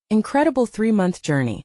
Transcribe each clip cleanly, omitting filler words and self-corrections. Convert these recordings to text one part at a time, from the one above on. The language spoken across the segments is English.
Incredible 3-month journey.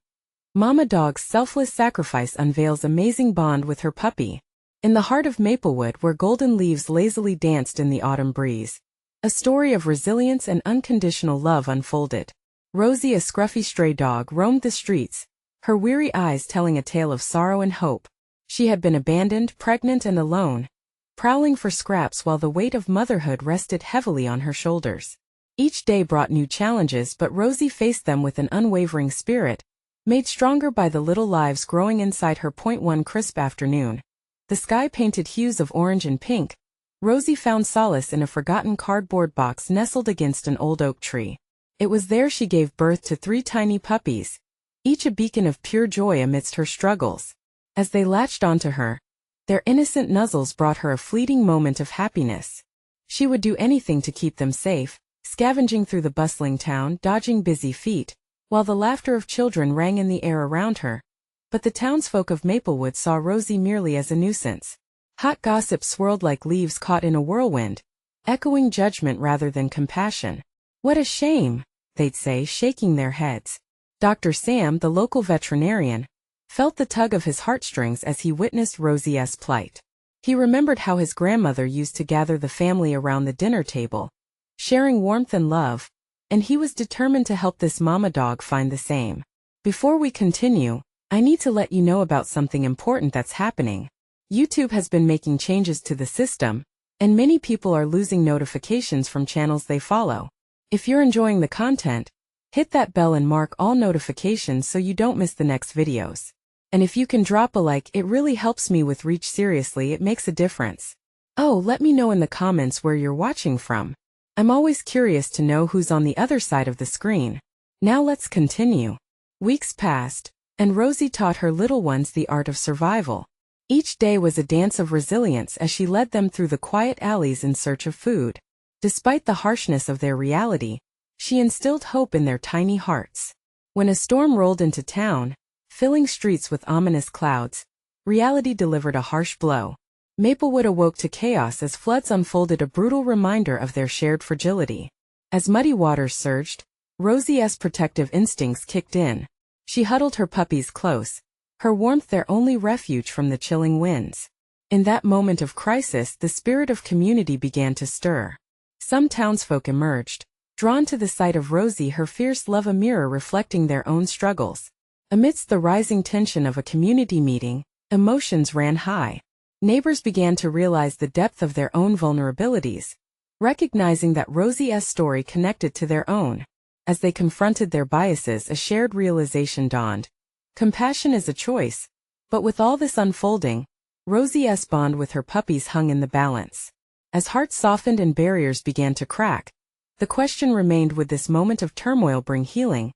Mama Dog's selfless sacrifice unveils amazing bond with her puppy. In the heart of Maplewood, where golden leaves lazily danced in the autumn breeze, a story of resilience and unconditional love unfolded. Rosie, a scruffy stray dog, roamed the streets, her weary eyes telling a tale of sorrow and hope. She had been abandoned, pregnant and alone, prowling for scraps while the weight of motherhood rested heavily on her shoulders. Each day brought new challenges, but Rosie faced them with an unwavering spirit, made stronger by the little lives growing inside her. One crisp afternoon, the sky painted hues of orange and pink, Rosie found solace in a forgotten cardboard box nestled against an old oak tree. It was there she gave birth to 3 tiny puppies, each a beacon of pure joy amidst her struggles. As they latched onto her, their innocent nuzzles brought her a fleeting moment of happiness. She would do anything to keep them safe, scavenging through the bustling town, dodging busy feet, while the laughter of children rang in the air around her. But the townsfolk of Maplewood saw Rosie merely as a nuisance. Hot gossip swirled like leaves caught in a whirlwind, echoing judgment rather than compassion. "What a shame," they'd say, shaking their heads. Dr. Sam, the local veterinarian, felt the tug of his heartstrings as he witnessed Rosie's plight. He remembered how his grandmother used to gather the family around the dinner table, sharing warmth and love, and he was determined to help this mama dog find the same. Before we continue, I need to let you know about something important that's happening. YouTube has been making changes to the system, and many people are losing notifications from channels they follow. If you're enjoying the content, hit that bell and mark all notifications so you don't miss the next videos. And if you can drop a like, it really helps me with reach. Seriously, it makes a difference. Oh, let me know in the comments where you're watching from. I'm always curious to know who's on the other side of the screen. Now let's continue. Weeks passed, and Rosie taught her little ones the art of survival. Each day was a dance of resilience as she led them through the quiet alleys in search of food. Despite the harshness of their reality, she instilled hope in their tiny hearts. When a storm rolled into town, filling streets with ominous clouds, reality delivered a harsh blow. Maplewood awoke to chaos as floods unfolded, a brutal reminder of their shared fragility. As muddy waters surged, Rosie's protective instincts kicked in. She huddled her puppies close, her warmth their only refuge from the chilling winds. In that moment of crisis, the spirit of community began to stir. Some townsfolk emerged, drawn to the sight of Rosie, her fierce love a mirror reflecting their own struggles. Amidst the rising tension of a community meeting, emotions ran high. Neighbors began to realize the depth of their own vulnerabilities, recognizing that Rosie's story connected to their own. As they confronted their biases, a shared realization dawned. Compassion is a choice. But with all this unfolding, Rosie's bond with her puppies hung in the balance. As hearts softened and barriers began to crack, the question remained: would this moment of turmoil bring healing,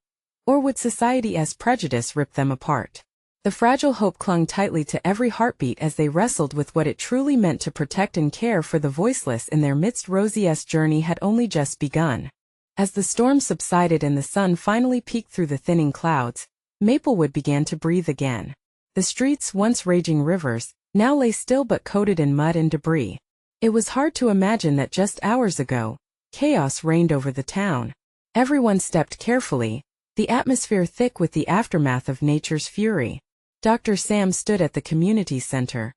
or would society's prejudice rip them apart? The fragile hope clung tightly to every heartbeat as they wrestled with what it truly meant to protect and care for the voiceless in their midst. Rosie's journey had only just begun. As the storm subsided and the sun finally peeked through the thinning clouds, Maplewood began to breathe again. The streets, once raging rivers, now lay still but coated in mud and debris. It was hard to imagine that just hours ago, chaos reigned over the town. Everyone stepped carefully, the atmosphere thick with the aftermath of nature's fury. Dr. Sam stood at the community center,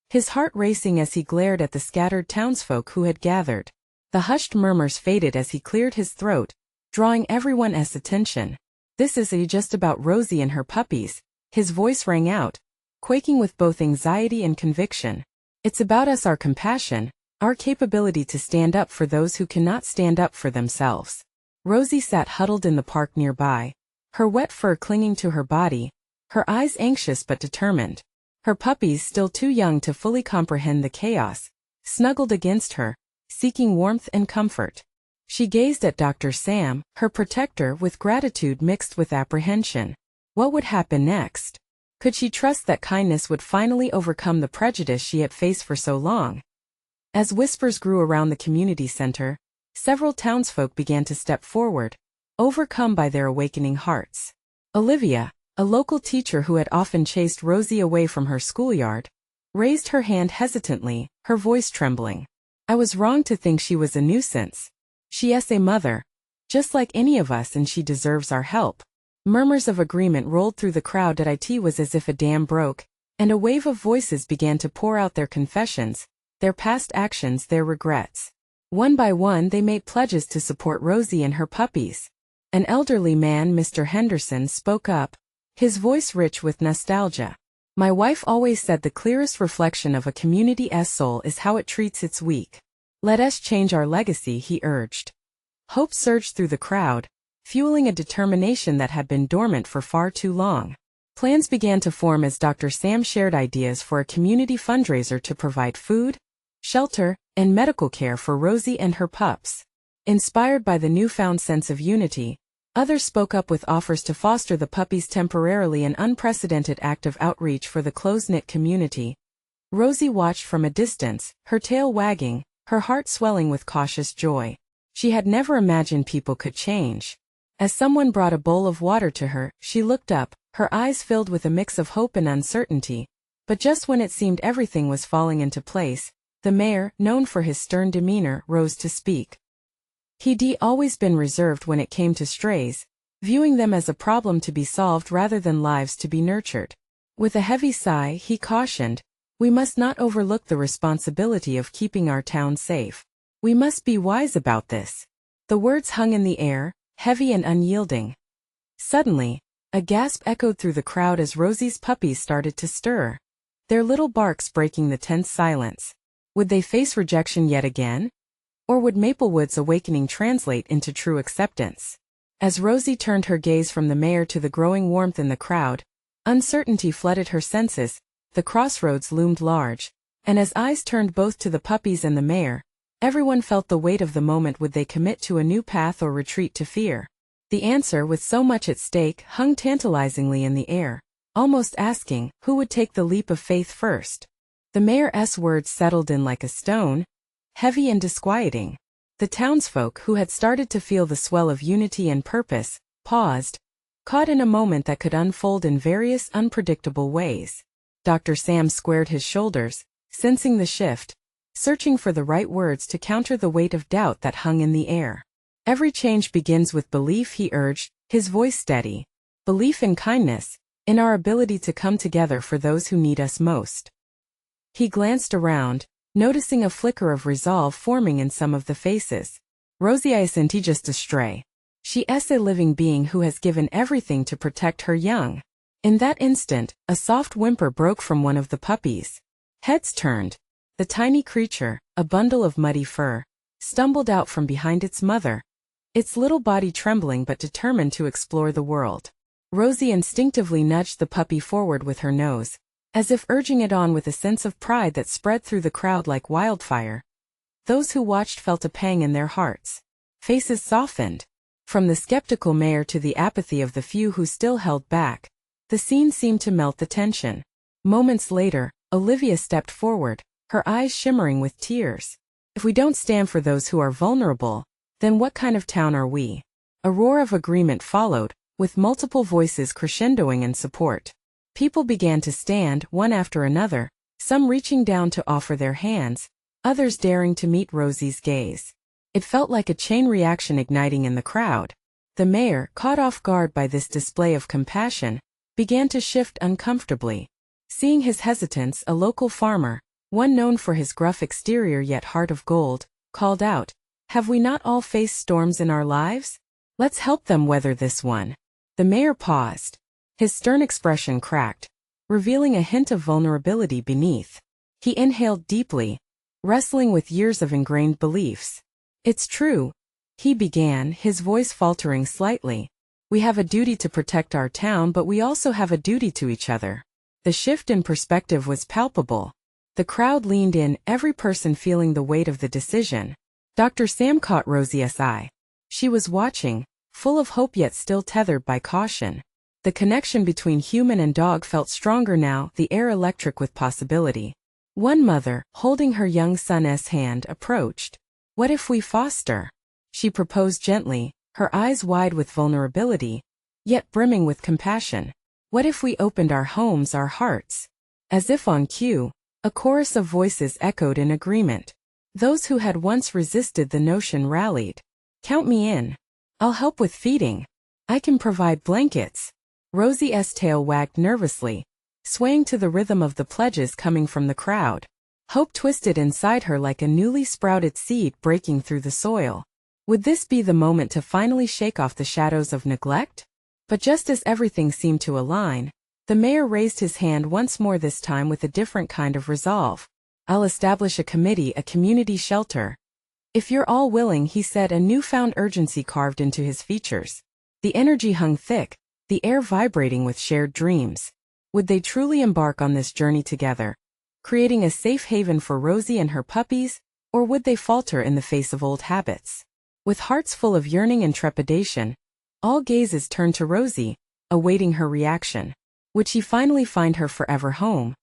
his heart racing as he glared at the scattered townsfolk who had gathered. The hushed murmurs faded as he cleared his throat, drawing everyone's attention. "This isn't just about Rosie and her puppies," his voice rang out, quaking with both anxiety and conviction. "It's about us, our compassion, our capability to stand up for those who cannot stand up for themselves." Rosie sat huddled in the park nearby, her wet fur clinging to her body, her eyes anxious but determined. Her puppies, still too young to fully comprehend the chaos, snuggled against her, seeking warmth and comfort. She gazed at Dr. Sam, her protector, with gratitude mixed with apprehension. What would happen next? Could she trust that kindness would finally overcome the prejudice she had faced for so long? As whispers grew around the community center, several townsfolk began to step forward, overcome by their awakening hearts. Olivia, a local teacher who had often chased Rosie away from her schoolyard, raised her hand hesitantly, her voice trembling. "I was wrong to think she was a nuisance. She's a mother, just like any of us, and she deserves our help." Murmurs of agreement rolled through the crowd. It was as if a dam broke, and a wave of voices began to pour out their confessions, their past actions, their regrets. One by one they made pledges to support Rosie and her puppies. An elderly man, Mr. Henderson, spoke up, his voice rich with nostalgia. "My wife always said the clearest reflection of a community's soul is how it treats its weak. Let us change our legacy," he urged. Hope surged through the crowd, fueling a determination that had been dormant for far too long. Plans began to form as Dr. Sam shared ideas for a community fundraiser to provide food, shelter, and medical care for Rosie and her pups. Inspired by the newfound sense of unity, others spoke up with offers to foster the puppies temporarily, an unprecedented act of outreach for the close-knit community. Rosie watched from a distance, her tail wagging, her heart swelling with cautious joy. She had never imagined people could change. As someone brought a bowl of water to her, she looked up, her eyes filled with a mix of hope and uncertainty. But just when it seemed everything was falling into place, the mayor, known for his stern demeanor, rose to speak. He'd always been reserved when it came to strays, viewing them as a problem to be solved rather than lives to be nurtured. With a heavy sigh, he cautioned, "We must not overlook the responsibility of keeping our town safe. We must be wise about this." The words hung in the air, heavy and unyielding. Suddenly, a gasp echoed through the crowd as Rosie's puppies started to stir, their little barks breaking the tense silence. Would they face rejection yet again? Or would Maplewood's awakening translate into true acceptance? As Rosie turned her gaze from the mayor to the growing warmth in the crowd, uncertainty flooded her senses. The crossroads loomed large, and as eyes turned both to the puppies and the mayor, everyone felt the weight of the moment. Would they commit to a new path or retreat to fear? The answer, with so much at stake, hung tantalizingly in the air, almost asking, who would take the leap of faith first? The mayor's words settled in like a stone, heavy and disquieting. The townsfolk, who had started to feel the swell of unity and purpose, paused, caught in a moment that could unfold in various unpredictable ways. Dr. Sam squared his shoulders, sensing the shift, searching for the right words to counter the weight of doubt that hung in the air. "Every change begins with belief," he urged, his voice steady. "Belief in kindness, in our ability to come together for those who need us most." He glanced around, noticing a flicker of resolve forming in some of the faces. "Rosie isn't just a stray. She is a living being who has given everything to protect her young." In that instant, a soft whimper broke from one of the puppies. Heads turned. The tiny creature, a bundle of muddy fur, stumbled out from behind its mother, its little body trembling but determined to explore the world. Rosie instinctively nudged the puppy forward with her nose, as if urging it on with a sense of pride that spread through the crowd like wildfire. Those who watched felt a pang in their hearts. Faces softened. From the skeptical mayor to the apathy of the few who still held back, the scene seemed to melt the tension. Moments later, Olivia stepped forward, her eyes shimmering with tears. "If we don't stand for those who are vulnerable, then what kind of town are we?" A roar of agreement followed, with multiple voices crescendoing in support. People began to stand, one after another, some reaching down to offer their hands, others daring to meet Rosie's gaze. It felt like a chain reaction igniting in the crowd. The mayor, caught off guard by this display of compassion, began to shift uncomfortably. Seeing his hesitance, a local farmer, one known for his gruff exterior yet heart of gold, called out, "Have we not all faced storms in our lives? Let's help them weather this one." The mayor paused. His stern expression cracked, revealing a hint of vulnerability beneath. He inhaled deeply, wrestling with years of ingrained beliefs. "It's true," he began, his voice faltering slightly. "We have a duty to protect our town, but we also have a duty to each other." The shift in perspective was palpable. The crowd leaned in, every person feeling the weight of the decision. Dr. Sam caught Rosie's eye. She was watching, full of hope yet still tethered by caution. The connection between human and dog felt stronger now, the air electric with possibility. One mother, holding her young son's hand, approached. "What if we foster?" she proposed gently, her eyes wide with vulnerability, yet brimming with compassion. "What if we opened our homes, our hearts?" As if on cue, a chorus of voices echoed in agreement. Those who had once resisted the notion rallied. "Count me in. I'll help with feeding. I can provide blankets. Rosie's tail wagged nervously, swaying to the rhythm of the pledges coming from the crowd. Hope twisted inside her like a newly sprouted seed breaking through the soil. Would this be the moment to finally shake off the shadows of neglect? But just as everything seemed to align, the mayor raised his hand once more, this time with a different kind of resolve. I'll establish a committee, a community shelter. If you're all willing, he said, a newfound urgency carved into his features. The energy hung thick, the air vibrating with shared dreams. Would they truly embark on this journey together, creating a safe haven for Rosie and her puppies, or would they falter in the face of old habits? With hearts full of yearning and trepidation, all gazes turned to Rosie, awaiting her reaction. Would she finally find her forever home?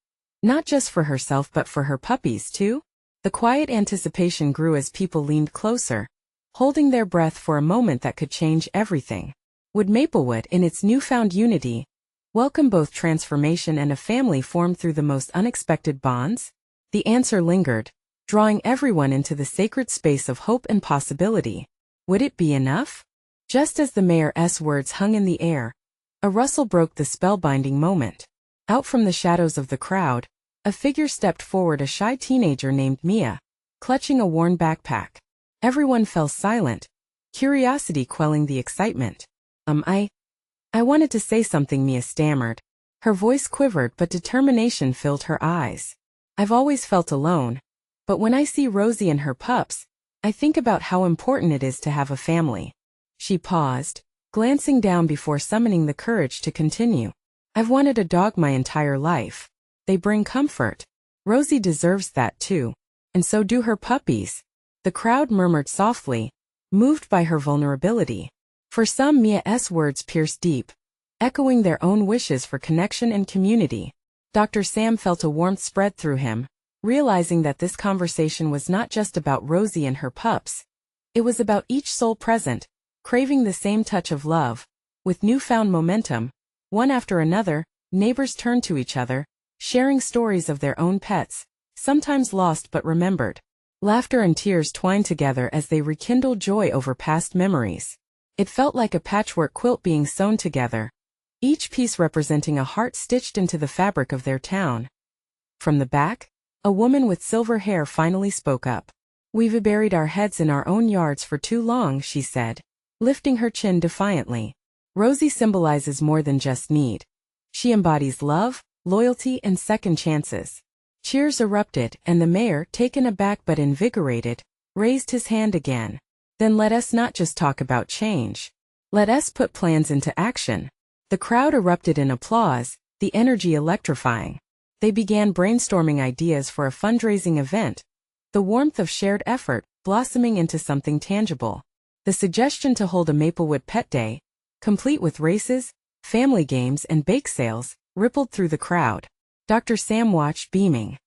Not just for herself but for her puppies too? The quiet anticipation grew as people leaned closer, holding their breath for a moment that could change everything. Would Maplewood, in its newfound unity, welcome both transformation and a family formed through the most unexpected bonds? The answer lingered, drawing everyone into the sacred space of hope and possibility. Would it be enough? Just as the mayor's words hung in the air, a rustle broke the spellbinding moment. Out from the shadows of the crowd, a figure stepped forward, a shy teenager named Mia, clutching a worn backpack. Everyone fell silent, curiosity quelling the excitement. I wanted to say something, Mia stammered. Her voice quivered, but determination filled her eyes. I've always felt alone, but when I see Rosie and her pups, I think about how important it is to have a family. She paused, glancing down before summoning the courage to continue. I've wanted a dog my entire life. They bring comfort. Rosie deserves that too. And so do her puppies. The crowd murmured softly, moved by her vulnerability. For some, Mia's words pierced deep, echoing their own wishes for connection and community. Dr. Sam felt a warmth spread through him, realizing that this conversation was not just about Rosie and her pups. It was about each soul present, craving the same touch of love. With newfound momentum, one after another, neighbors turned to each other, sharing stories of their own pets, sometimes lost but remembered. Laughter and tears twined together as they rekindled joy over past memories. It felt like a patchwork quilt being sewn together, each piece representing a heart stitched into the fabric of their town. From the back, a woman with silver hair finally spoke up. We've buried our heads in our own yards for too long, she said, lifting her chin defiantly. Rosie symbolizes more than just need. She embodies love, loyalty, and second chances. Cheers erupted, and the mayor, taken aback but invigorated, raised his hand again. Then let us not just talk about change. Let us put plans into action. The crowd erupted in applause, the energy electrifying. They began brainstorming ideas for a fundraising event, the warmth of shared effort blossoming into something tangible. The suggestion to hold a Maplewood Pet Day, complete with races, family games, and bake sales, rippled through the crowd. Dr. Sam watched, beaming.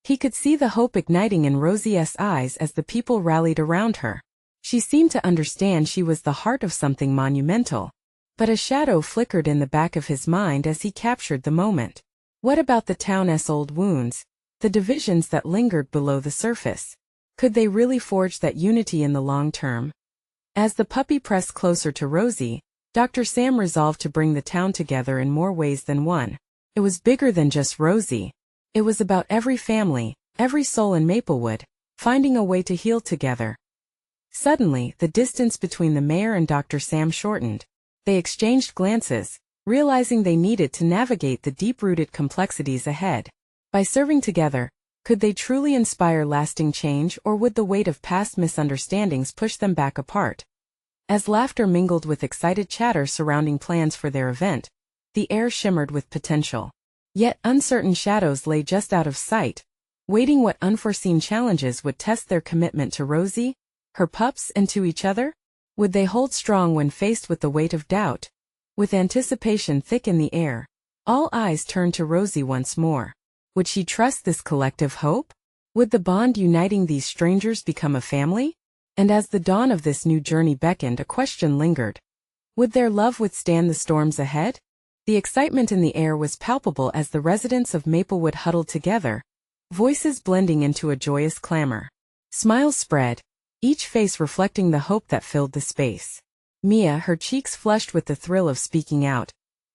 He could see the hope igniting in Rosie's eyes as the people rallied around her. She seemed to understand she was the heart of something monumental. But a shadow flickered in the back of his mind as he captured the moment. What about the town's old wounds, the divisions that lingered below the surface? Could they really forge that unity in the long term? As the puppy pressed closer to Rosie, Dr. Sam resolved to bring the town together in more ways than one. It was bigger than just Rosie. It was about every family, every soul in Maplewood, finding a way to heal together. Suddenly, the distance between the mayor and Dr. Sam shortened. They exchanged glances, realizing they needed to navigate the deep-rooted complexities ahead. By serving together, could they truly inspire lasting change, or would the weight of past misunderstandings push them back apart? As laughter mingled with excited chatter surrounding plans for their event, the air shimmered with potential. Yet uncertain shadows lay just out of sight, waiting what unforeseen challenges would test their commitment to Rosie, her pups, and to each other. Would they hold strong when faced with the weight of doubt? With anticipation thick in the air, all eyes turned to Rosie once more. Would she trust this collective hope? Would the bond uniting these strangers become a family? And as the dawn of this new journey beckoned, a question lingered. Would their love withstand the storms ahead? The excitement in the air was palpable as the residents of Maplewood huddled together, voices blending into a joyous clamor. Smiles spread, each face reflecting the hope that filled the space. Mia, her cheeks flushed with the thrill of speaking out,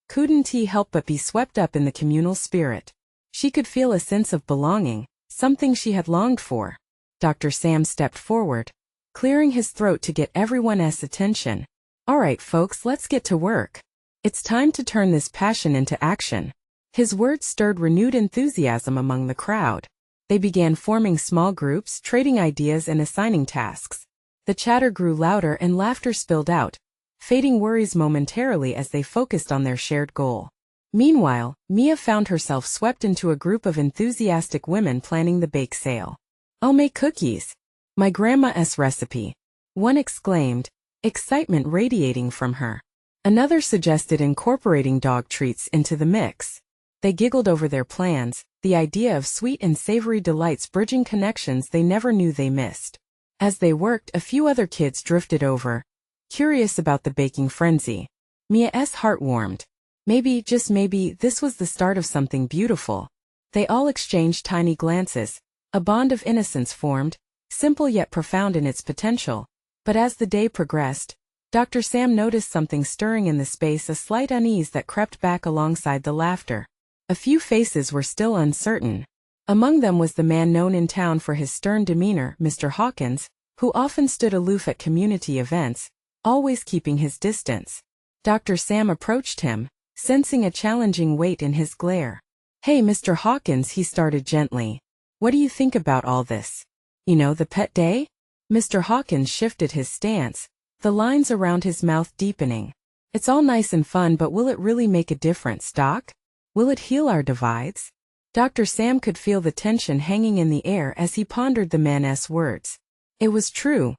couldn't help but be swept up in the communal spirit. She could feel a sense of belonging, something she had longed for. Dr. Sam stepped forward, clearing his throat to get everyone's attention. All right, folks, let's get to work. It's time to turn this passion into action. His words stirred renewed enthusiasm among the crowd. They began forming small groups, trading ideas and assigning tasks. The chatter grew louder and laughter spilled out, fading worries momentarily as they focused on their shared goal. Meanwhile, Mia found herself swept into a group of enthusiastic women planning the bake sale. I'll make cookies. My grandma's recipe. One exclaimed, excitement radiating from her. Another suggested incorporating dog treats into the mix. They giggled over their plans, the idea of sweet and savory delights bridging connections they never knew they missed. As they worked, a few other kids drifted over, curious about the baking frenzy. Mia's heart warmed. Maybe, just maybe, this was the start of something beautiful. They all exchanged tiny glances. A bond of innocence formed, simple yet profound in its potential. But as the day progressed, Dr. Sam noticed something stirring in the space, a slight unease that crept back alongside the laughter. A few faces were still uncertain. Among them was the man known in town for his stern demeanor, Mr. Hawkins, who often stood aloof at community events, always keeping his distance. Dr. Sam approached him, sensing a challenging weight in his glare. Hey, Mr. Hawkins, he started gently. What do you think about all this? You know, the pet day? Mr. Hawkins shifted his stance, the lines around his mouth deepening. It's all nice and fun, but will it really make a difference, Doc? Will it heal our divides? Dr. Sam could feel the tension hanging in the air as he pondered the man's words. It was true.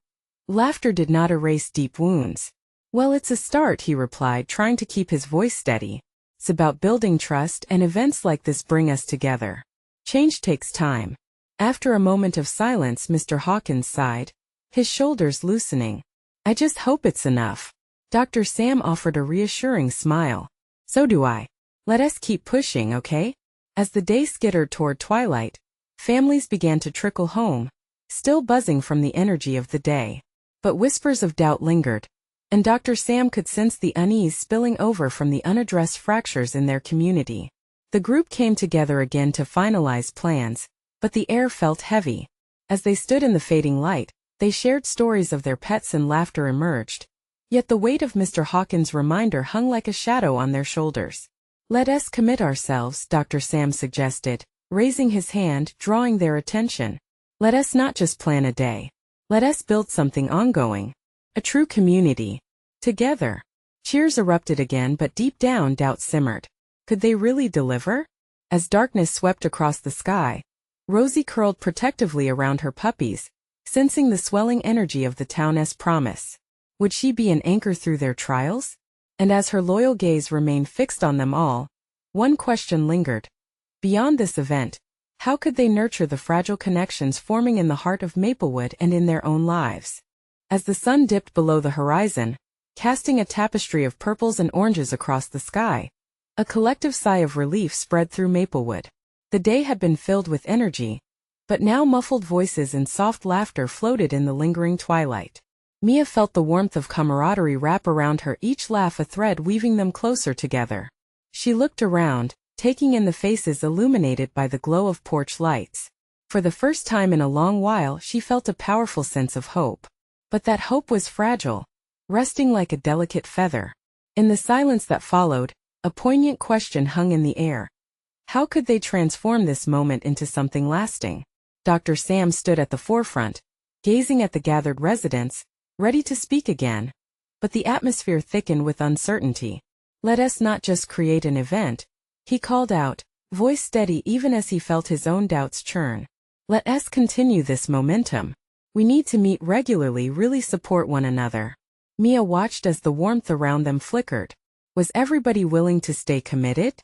Laughter did not erase deep wounds. Well, it's a start, he replied, trying to keep his voice steady. It's about building trust, and events like this bring us together. Change takes time. After a moment of silence, Mr. Hawkins sighed, his shoulders loosening. I just hope it's enough. Dr. Sam offered a reassuring smile. So do I. Let us keep pushing, okay? As the day skittered toward twilight, families began to trickle home, still buzzing from the energy of the day. But whispers of doubt lingered, and Dr. Sam could sense the unease spilling over from the unaddressed fractures in their community. The group came together again to finalize plans, but the air felt heavy. As they stood in the fading light, they shared stories of their pets and laughter emerged. Yet the weight of Mr. Hawkins' reminder hung like a shadow on their shoulders. Let us commit ourselves, Dr. Sam suggested, raising his hand, drawing their attention. Let us not just plan a day. Let us build something ongoing. A true community. Together. Cheers erupted again, but deep down doubt simmered. Could they really deliver? As darkness swept across the sky, Rosie curled protectively around her puppies, sensing the swelling energy of the town's promise. Would she be an anchor through their trials? And as her loyal gaze remained fixed on them all, one question lingered. Beyond this event, how could they nurture the fragile connections forming in the heart of Maplewood and in their own lives? As the sun dipped below the horizon, casting a tapestry of purples and oranges across the sky, a collective sigh of relief spread through Maplewood. The day had been filled with energy, but now muffled voices and soft laughter floated in the lingering twilight. Mia felt the warmth of camaraderie wrap around her, each laugh a thread weaving them closer together. She looked around, taking in the faces illuminated by the glow of porch lights. For the first time in a long while, she felt a powerful sense of hope. But that hope was fragile, resting like a delicate feather. In the silence that followed, a poignant question hung in the air. How could they transform this moment into something lasting? Dr. Sam stood at the forefront, gazing at the gathered residents, ready to speak again. But the atmosphere thickened with uncertainty. Let us not just create an event, he called out, voice steady even as he felt his own doubts churn. Let us continue this momentum. We need to meet regularly, really support one another. Mia watched as the warmth around them flickered. Was everybody willing to stay committed?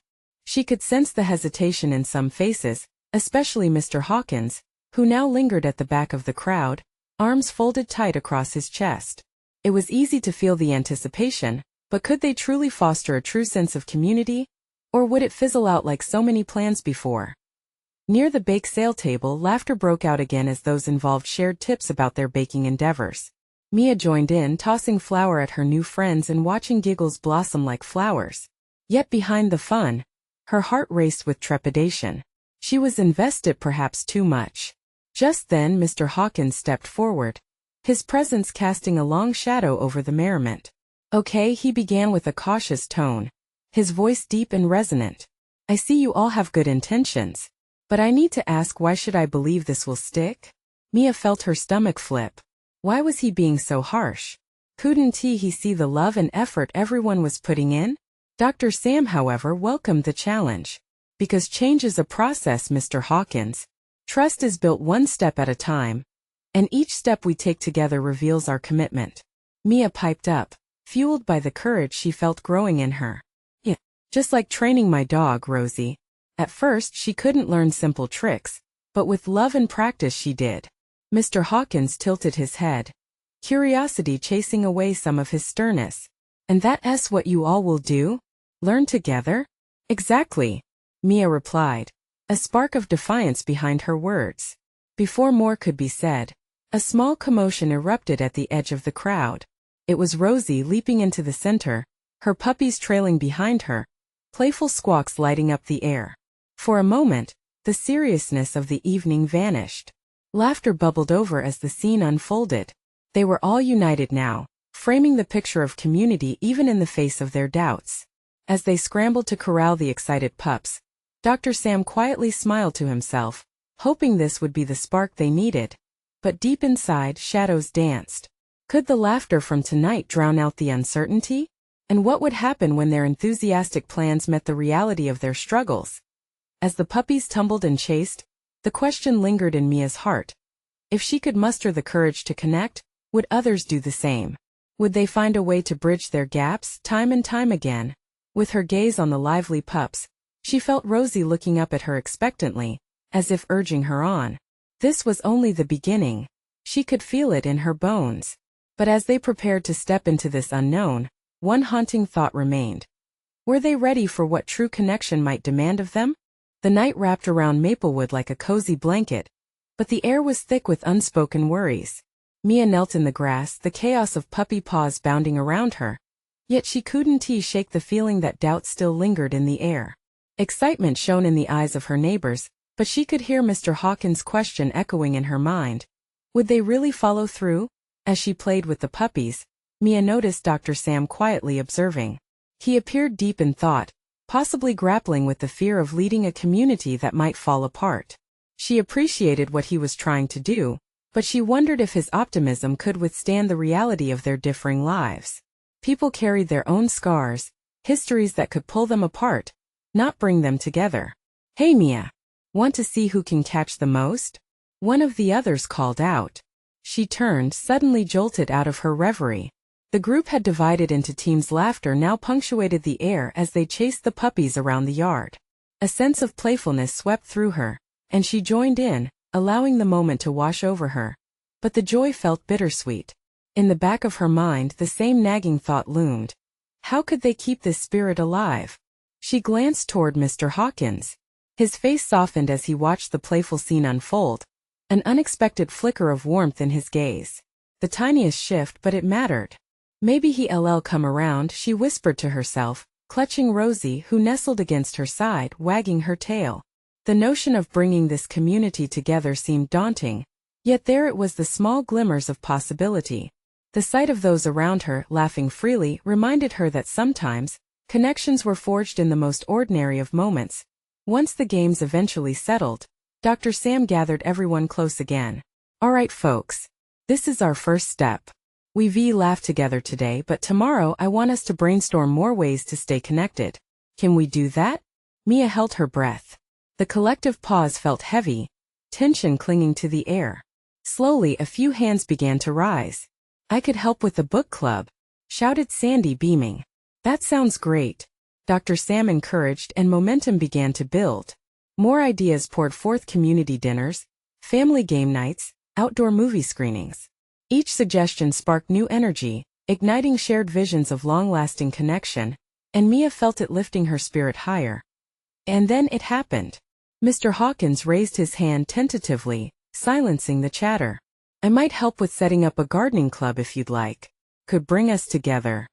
She could sense the hesitation in some faces, especially Mr. Hawkins, who now lingered at the back of the crowd, arms folded tight across his chest. It was easy to feel the anticipation, but could they truly foster a true sense of community? Or would it fizzle out like so many plans before? Near the bake sale table, laughter broke out again as those involved shared tips about their baking endeavors. Mia joined in, tossing flour at her new friends and watching giggles blossom like flowers. Yet behind the fun, her heart raced with trepidation. She was invested, perhaps too much. Just then Mr. Hawkins stepped forward, his presence casting a long shadow over the merriment. "Okay," he began with a cautious tone, his voice deep and resonant. "I see you all have good intentions. But I need to ask, why should I believe this will stick?" Mia felt her stomach flip. Why was he being so harsh? Couldn't he see the love and effort everyone was putting in? Dr. Sam, however, welcomed the challenge. "Because change is a process, Mr. Hawkins. Trust is built one step at a time, and each step we take together reveals our commitment." Mia piped up, fueled by the courage she felt growing in her. "Yeah, just like training my dog, Rosie. At first she couldn't learn simple tricks, but with love and practice she did." Mr. Hawkins tilted his head, curiosity chasing away some of his sternness. "And that's what you all will do? Learn together?" "Exactly," Mia replied, a spark of defiance behind her words. Before more could be said, a small commotion erupted at the edge of the crowd. It was Rosie leaping into the center, her puppies trailing behind her, playful squawks lighting up the air. For a moment, the seriousness of the evening vanished. Laughter bubbled over as the scene unfolded. They were all united now, framing the picture of community even in the face of their doubts. As they scrambled to corral the excited pups, Dr. Sam quietly smiled to himself, hoping this would be the spark they needed. But deep inside, shadows danced. Could the laughter from tonight drown out the uncertainty? And what would happen when their enthusiastic plans met the reality of their struggles? As the puppies tumbled and chased, the question lingered in Mia's heart. If she could muster the courage to connect, would others do the same? Would they find a way to bridge their gaps time and time again? With her gaze on the lively pups, she felt Rosie looking up at her expectantly, as if urging her on. This was only the beginning. She could feel it in her bones. But as they prepared to step into this unknown, one haunting thought remained. Were they ready for what true connection might demand of them? The night wrapped around Maplewood like a cozy blanket, but the air was thick with unspoken worries. Mia knelt in the grass, the chaos of puppy paws bounding around her. Yet she couldn't shake the feeling that doubt still lingered in the air. Excitement shone in the eyes of her neighbors, but she could hear Mr. Hawkins' question echoing in her mind. Would they really follow through? As she played with the puppies, Mia noticed Dr. Sam quietly observing. He appeared deep in thought, possibly grappling with the fear of leading a community that might fall apart. She appreciated what he was trying to do, but she wondered if his optimism could withstand the reality of their differing lives. People carried their own scars, histories that could pull them apart, not bring them together. "Hey Mia, want to see who can catch the most?" One of the others called out. She turned, suddenly jolted out of her reverie. The group had divided into teams. Laughter now punctuated the air as they chased the puppies around the yard. A sense of playfulness swept through her, and she joined in, allowing the moment to wash over her. But the joy felt bittersweet. In the back of her mind, the same nagging thought loomed. How could they keep this spirit alive? She glanced toward Mr. Hawkins. His face softened as he watched the playful scene unfold, an unexpected flicker of warmth in his gaze. The tiniest shift, but it mattered. Maybe he'll come around, she whispered to herself, clutching Rosie, who nestled against her side, wagging her tail. The notion of bringing this community together seemed daunting, yet there it was, the small glimmers of possibility. The sight of those around her, laughing freely, reminded her that sometimes, connections were forged in the most ordinary of moments. Once the games eventually settled, Dr. Sam gathered everyone close again. "All right folks, this is our first step. We've laughed together today, but tomorrow I want us to brainstorm more ways to stay connected. Can we do that?" Mia held her breath. The collective pause felt heavy, tension clinging to the air. Slowly a few hands began to rise. "I could help with the book club," shouted Sandy, beaming. "That sounds great," Dr. Sam encouraged, and momentum began to build. More ideas poured forth: community dinners, family game nights, outdoor movie screenings. Each suggestion sparked new energy, igniting shared visions of long-lasting connection, and Mia felt it lifting her spirit higher. And then it happened. Mr. Hawkins raised his hand tentatively, silencing the chatter. I might help with setting up a gardening club if you'd like. Could bring us together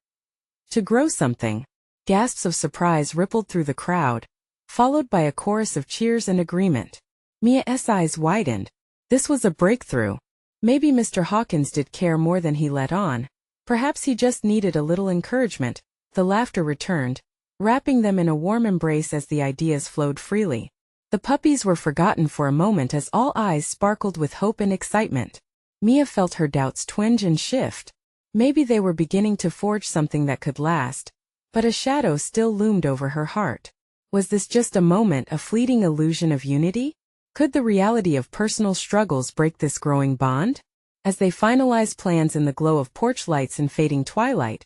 to grow something. Gasps of surprise rippled through the crowd, followed by a chorus of cheers and agreement. Mia's eyes widened. This was a breakthrough. Maybe Mr. Hawkins did care more than he let on. Perhaps he just needed a little encouragement. The laughter returned, wrapping them in a warm embrace as the ideas flowed freely. The puppies were forgotten for a moment as all eyes sparkled with hope and excitement. Mia felt her doubts twinge and shift. Maybe they were beginning to forge something that could last, but a shadow still loomed over her heart. Was this just a moment, a fleeting illusion of unity? Could the reality of personal struggles break this growing bond? As they finalized plans in the glow of porch lights and fading twilight,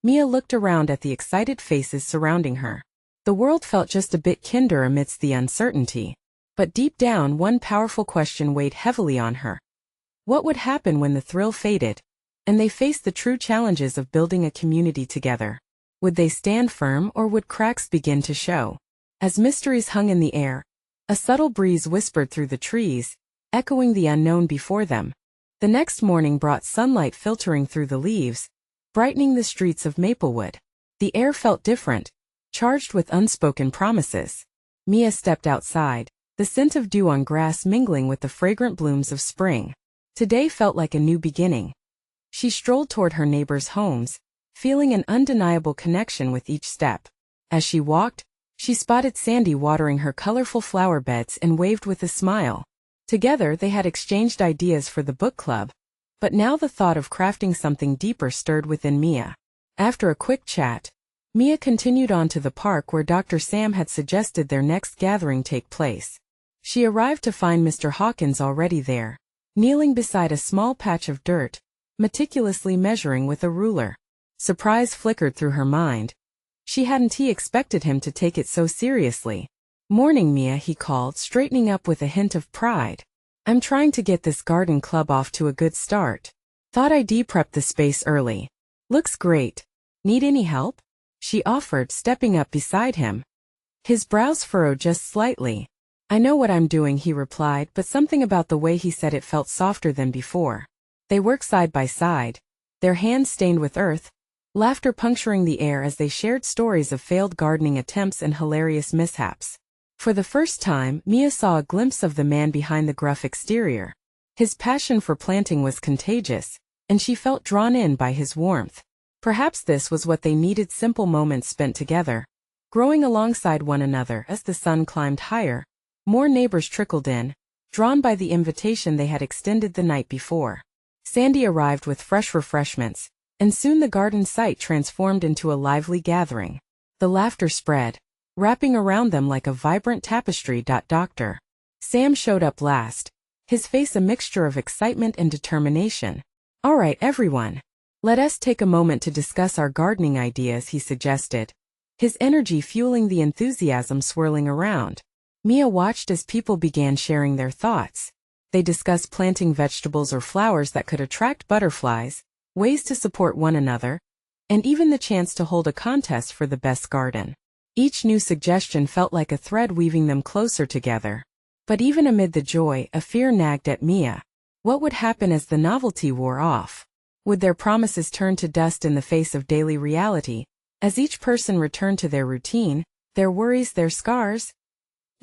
Mia looked around at the excited faces surrounding her. The world felt just a bit kinder amidst the uncertainty. But deep down, one powerful question weighed heavily on her. What would happen when the thrill faded, and they faced the true challenges of building a community together? Would they stand firm, or would cracks begin to show? As mysteries hung in the air, a subtle breeze whispered through the trees, echoing the unknown before them. The next morning brought sunlight filtering through the leaves, brightening the streets of Maplewood. The air felt different, charged with unspoken promises. Mia stepped outside, the scent of dew on grass mingling with the fragrant blooms of spring. Today felt like a new beginning. She strolled toward her neighbors' homes, feeling an undeniable connection with each step. As she walked, she spotted Sandy watering her colorful flower beds and waved with a smile. Together they had exchanged ideas for the book club, but now the thought of crafting something deeper stirred within Mia. After a quick chat, Mia continued on to the park where Dr. Sam had suggested their next gathering take place. She arrived to find Mr. Hawkins already there, kneeling beside a small patch of dirt, meticulously measuring with a ruler. Surprise flickered through her mind. She hadn't expected him to take it so seriously. "Morning, Mia," he called, straightening up with a hint of pride. "I'm trying to get this garden club off to a good start. Thought I'd prep the space early." "Looks great. Need any help?" she offered, stepping up beside him. His brows furrowed just slightly. "I know what I'm doing," he replied, but something about the way he said it felt softer than before. They worked side by side, their hands stained with earth, laughter puncturing the air as they shared stories of failed gardening attempts and hilarious mishaps. For the first time, Mia saw a glimpse of the man behind the gruff exterior. His passion for planting was contagious, and she felt drawn in by his warmth. Perhaps this was what they needed: simple moments spent together, growing alongside one another. As the sun climbed higher, more neighbors trickled in, drawn by the invitation they had extended the night before. Sandy arrived with fresh refreshments, and soon the garden site transformed into a lively gathering. The laughter spread, wrapping around them like a vibrant tapestry. Dr. Sam showed up last, his face a mixture of excitement and determination. "All right, everyone. Let us take a moment to discuss our gardening ideas," he suggested, his energy fueling the enthusiasm swirling around. Mia watched as people began sharing their thoughts. They discussed planting vegetables or flowers that could attract butterflies, ways to support one another, and even the chance to hold a contest for the best garden. Each new suggestion felt like a thread weaving them closer together. But even amid the joy, a fear nagged at Mia. What would happen as the novelty wore off? Would their promises turn to dust in the face of daily reality, as each person returned to their routine, their worries, their scars?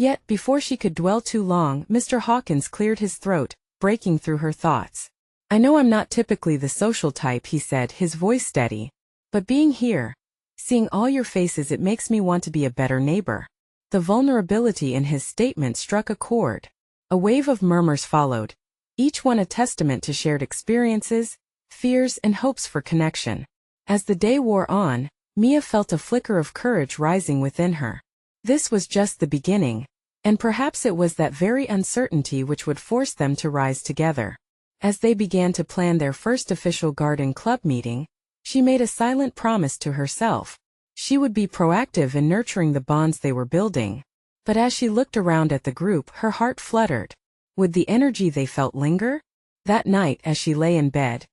Yet, before she could dwell too long, Mr. Hawkins cleared his throat, breaking through her thoughts. "I know I'm not typically the social type," he said, his voice steady, "but being here, seeing all your faces, it makes me want to be a better neighbor." The vulnerability in his statement struck a chord. A wave of murmurs followed, each one a testament to shared experiences, fears, and hopes for connection. As the day wore on, Mia felt a flicker of courage rising within her. This was just the beginning, and perhaps it was that very uncertainty which would force them to rise together. As they began to plan their first official garden club meeting, she made a silent promise to herself. She would be proactive in nurturing the bonds they were building. But as she looked around at the group, her heart fluttered. Would the energy they felt linger? That night, as she lay in bed,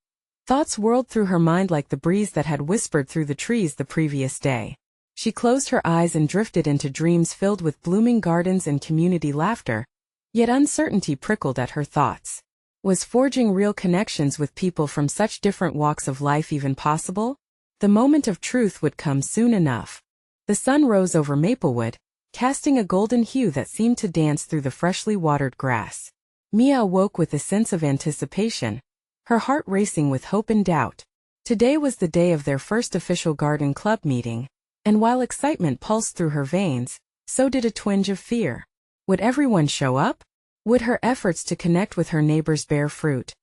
thoughts whirled through her mind like the breeze that had whispered through the trees the previous day. She closed her eyes and drifted into dreams filled with blooming gardens and community laughter, yet uncertainty prickled at her thoughts. Was forging real connections with people from such different walks of life even possible? The moment of truth would come soon enough. The sun rose over Maplewood, casting a golden hue that seemed to dance through the freshly watered grass. Mia awoke with a sense of anticipation, her heart racing with hope and doubt. Today was the day of their first official garden club meeting, and while excitement pulsed through her veins, so did a twinge of fear. Would everyone show up? Would her efforts to connect with her neighbors bear fruit?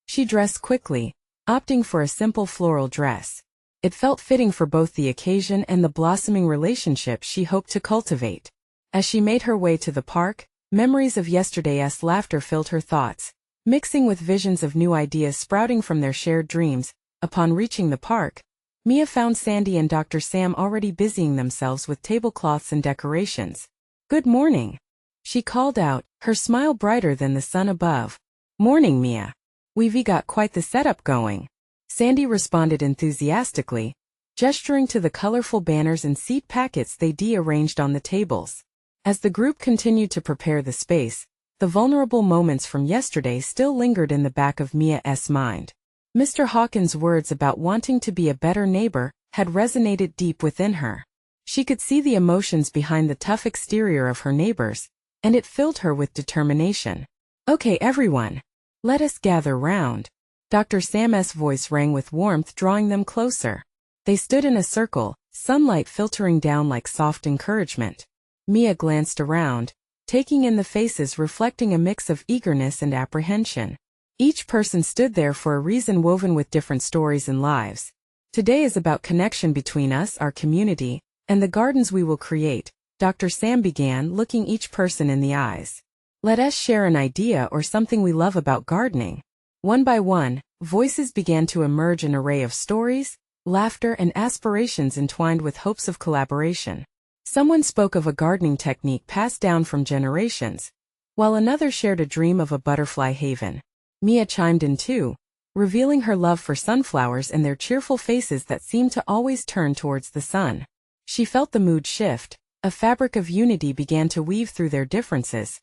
She dressed quickly, opting for a simple floral dress. It felt fitting for both the occasion and the blossoming relationship she hoped to cultivate. As she made her way to the park, memories of yesterday's laughter filled her thoughts, mixing with visions of new ideas sprouting from their shared dreams. Upon reaching the park, Mia found Sandy and Dr. Sam already busying themselves with tablecloths and decorations. "Good morning," she called out, her smile brighter than the sun above. "Morning, Mia. We've got quite the setup going," Sandy responded enthusiastically, gesturing to the colorful banners and seat packets they'd arranged on the tables. As the group continued to prepare the space, the vulnerable moments from yesterday still lingered in the back of Mia's mind. Mr. Hawkins' words about wanting to be a better neighbor had resonated deep within her. She could see the emotions behind the tough exterior of her neighbors, and it filled her with determination. "Okay, everyone. Let us gather round." Dr. Sam's voice rang with warmth, drawing them closer. They stood in a circle, sunlight filtering down like soft encouragement. Mia glanced around, taking in the faces reflecting a mix of eagerness and apprehension. Each person stood there for a reason, woven with different stories and lives. "Today is about connection between us, our community, and the gardens we will create," Dr. Sam began, looking each person in the eyes. "Let us share an idea or something we love about gardening." One by one, voices began to emerge, an array of stories, laughter, and aspirations entwined with hopes of collaboration. Someone spoke of a gardening technique passed down from generations, while another shared a dream of a butterfly haven. Mia chimed in too, revealing her love for sunflowers and their cheerful faces that seemed to always turn towards the sun. She felt the mood shift, a fabric of unity began to weave through their differences.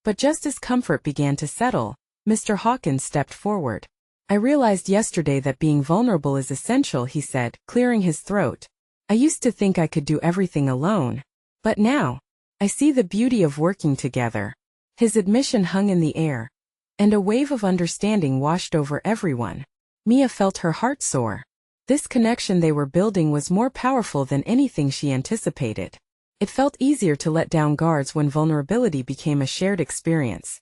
But just as comfort began to settle, Mr. Hawkins stepped forward. "I realized yesterday that being vulnerable is essential," he said, clearing his throat. "I used to think I could do everything alone. But now, I see the beauty of working together." His admission hung in the air, and a wave of understanding washed over everyone. Mia felt her heart soar. This connection they were building was more powerful than anything she anticipated. It felt easier to let down guards when vulnerability became a shared experience.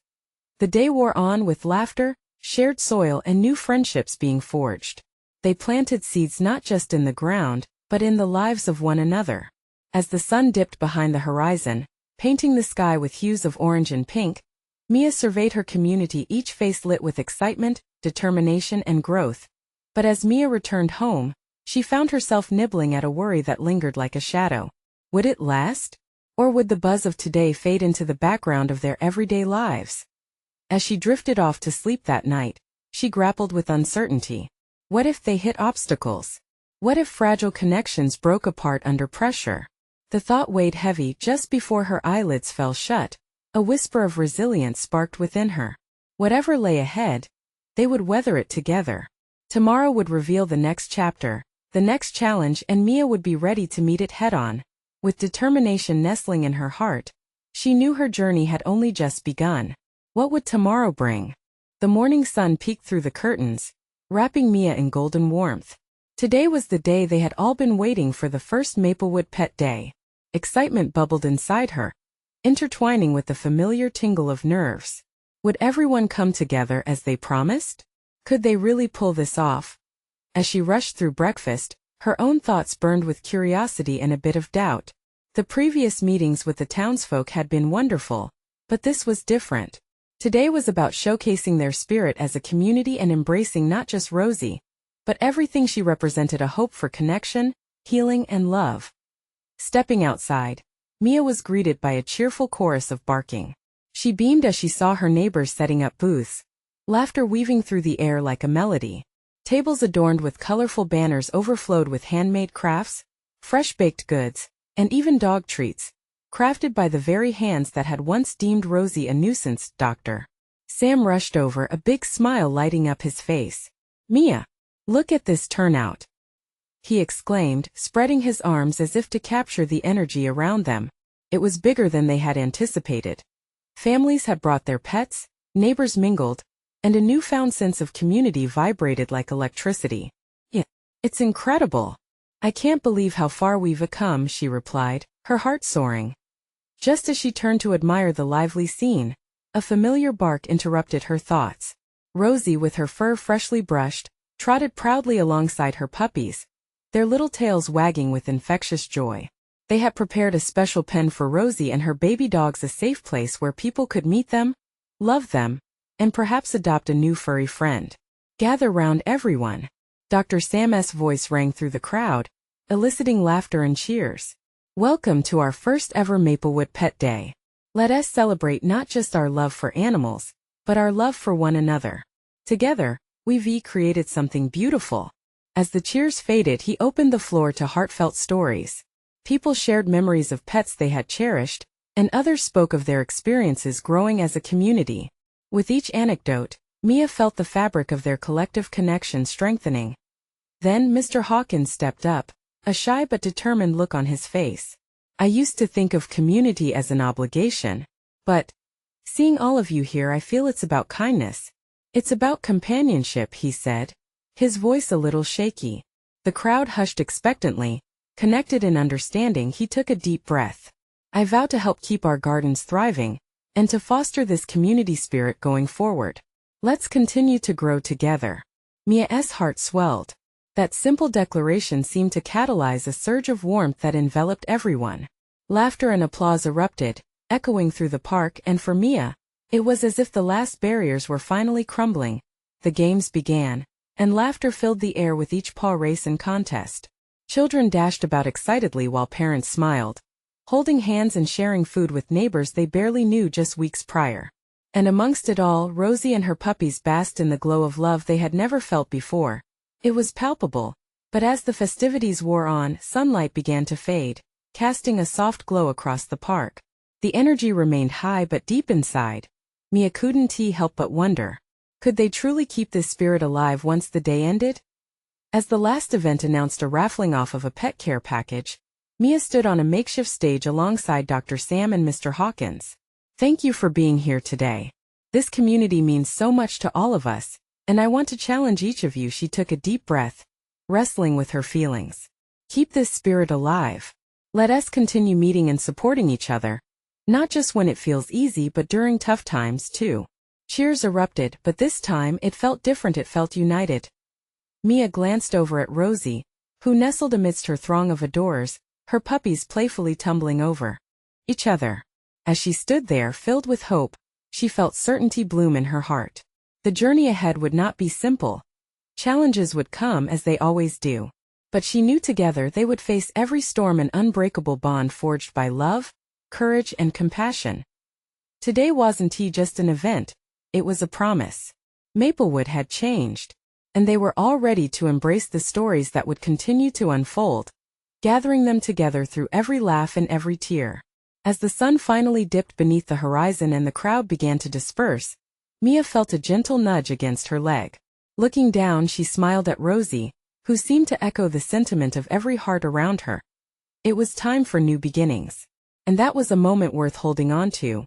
The day wore on with laughter, shared soil, and new friendships being forged. They planted seeds not just in the ground, but in the lives of one another. As the sun dipped behind the horizon, painting the sky with hues of orange and pink, Mia surveyed her community, each face lit with excitement, determination, and growth. But as Mia returned home, she found herself nibbling at a worry that lingered like a shadow. Would it last? Or would the buzz of today fade into the background of their everyday lives? As she drifted off to sleep that night, she grappled with uncertainty. What if they hit obstacles? What if fragile connections broke apart under pressure? The thought weighed heavy. Just before her eyelids fell shut, a whisper of resilience sparked within her. Whatever lay ahead, they would weather it together. Tomorrow would reveal the next chapter, the next challenge, and Mia would be ready to meet it head-on. With determination nestling in her heart, she knew her journey had only just begun. What would tomorrow bring? The morning sun peeked through the curtains, wrapping Mia in golden warmth. Today was the day they had all been waiting for, the first Maplewood Pet Day. Excitement bubbled inside her, intertwining with the familiar tingle of nerves. Would everyone come together as they promised? Could they really pull this off? As she rushed through breakfast, her own thoughts burned with curiosity and a bit of doubt. The previous meetings with the townsfolk had been wonderful, but this was different. Today was about showcasing their spirit as a community and embracing not just Rosie, but everything she represented: a hope for connection, healing, and love. Stepping outside, Mia was greeted by a cheerful chorus of barking. She beamed as she saw her neighbors setting up booths, laughter weaving through the air like a melody. Tables adorned with colorful banners overflowed with handmade crafts, fresh baked goods, and even dog treats, crafted by the very hands that had once deemed Rosie a nuisance. Dr. Sam rushed over, a big smile lighting up his face. "Mia, look at this turnout," he exclaimed, spreading his arms as if to capture the energy around them. It was bigger than they had anticipated. Families had brought their pets, neighbors mingled, and a newfound sense of community vibrated like electricity. "Yeah, it's incredible. I can't believe how far we've come," she replied, her heart soaring. Just as she turned to admire the lively scene, a familiar bark interrupted her thoughts. Rosie, with her fur freshly brushed, trotted proudly alongside her puppies, their little tails wagging with infectious joy. They had prepared a special pen for Rosie and her baby dogs, a safe place where people could meet them, love them, and perhaps adopt a new furry friend. "Gather round, everyone." Dr. Sam's voice rang through the crowd, eliciting laughter and cheers. "Welcome to our first ever Maplewood Pet Day. Let us celebrate not just our love for animals, but our love for one another. Together, we've created something beautiful." As the cheers faded, he opened the floor to heartfelt stories. People shared memories of pets they had cherished, and others spoke of their experiences growing as a community. With each anecdote, Mia felt the fabric of their collective connection strengthening. Then Mr. Hawkins stepped up, a shy but determined look on his face. "I used to think of community as an obligation, but seeing all of you here, I feel it's about kindness. It's about companionship," he said, his voice a little shaky. The crowd hushed expectantly. Connected in understanding, he took a deep breath. "I vow to help keep our gardens thriving, and to foster this community spirit going forward. Let's continue to grow together." Mia's heart swelled. That simple declaration seemed to catalyze a surge of warmth that enveloped everyone. Laughter and applause erupted, echoing through the park, and for Mia, it was as if the last barriers were finally crumbling. The games began, and laughter filled the air with each paw race and contest. Children dashed about excitedly while parents smiled, holding hands and sharing food with neighbors they barely knew just weeks prior. And amongst it all, Rosie and her puppies basked in the glow of love they had never felt before. It was palpable, but as the festivities wore on, sunlight began to fade, casting a soft glow across the park. The energy remained high but deep inside. Mia couldn't help but wonder, could they truly keep this spirit alive once the day ended? As the last event announced a raffling off of a pet care package, Mia stood on a makeshift stage alongside Dr. Sam and Mr. Hawkins. "Thank you for being here today. This community means so much to all of us, and I want to challenge each of you." She took a deep breath, wrestling with her feelings. "Keep this spirit alive. Let us continue meeting and supporting each other, not just when it feels easy but during tough times too." Cheers erupted, but this time it felt different. It felt united. Mia glanced over at Rosie, who nestled amidst her throng of adorers, her puppies playfully tumbling over each other. As she stood there filled with hope, she felt certainty bloom in her heart. The journey ahead would not be simple. Challenges would come as they always do. But she knew together they would face every storm, an unbreakable bond forged by love, courage, and compassion. Today wasn't just an event, it was a promise. Maplewood had changed, and they were all ready to embrace the stories that would continue to unfold, gathering them together through every laugh and every tear. As the sun finally dipped beneath the horizon and the crowd began to disperse, Mia felt a gentle nudge against her leg. Looking down, she smiled at Rosie, who seemed to echo the sentiment of every heart around her. It was time for new beginnings. And that was a moment worth holding on to.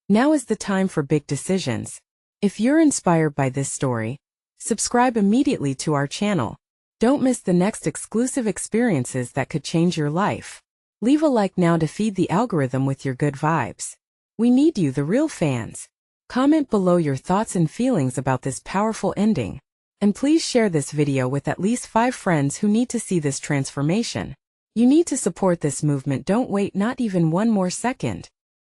Now is the time for big decisions. If you're inspired by this story, subscribe immediately to our channel. Don't miss the next exclusive experiences that could change your life. Leave a like now to feed the algorithm with your good vibes. We need you, the real fans. Comment below your thoughts and feelings about this powerful ending. And please share this video with at least 5 friends who need to see this transformation. You need to support this movement. Don't wait not even one more second.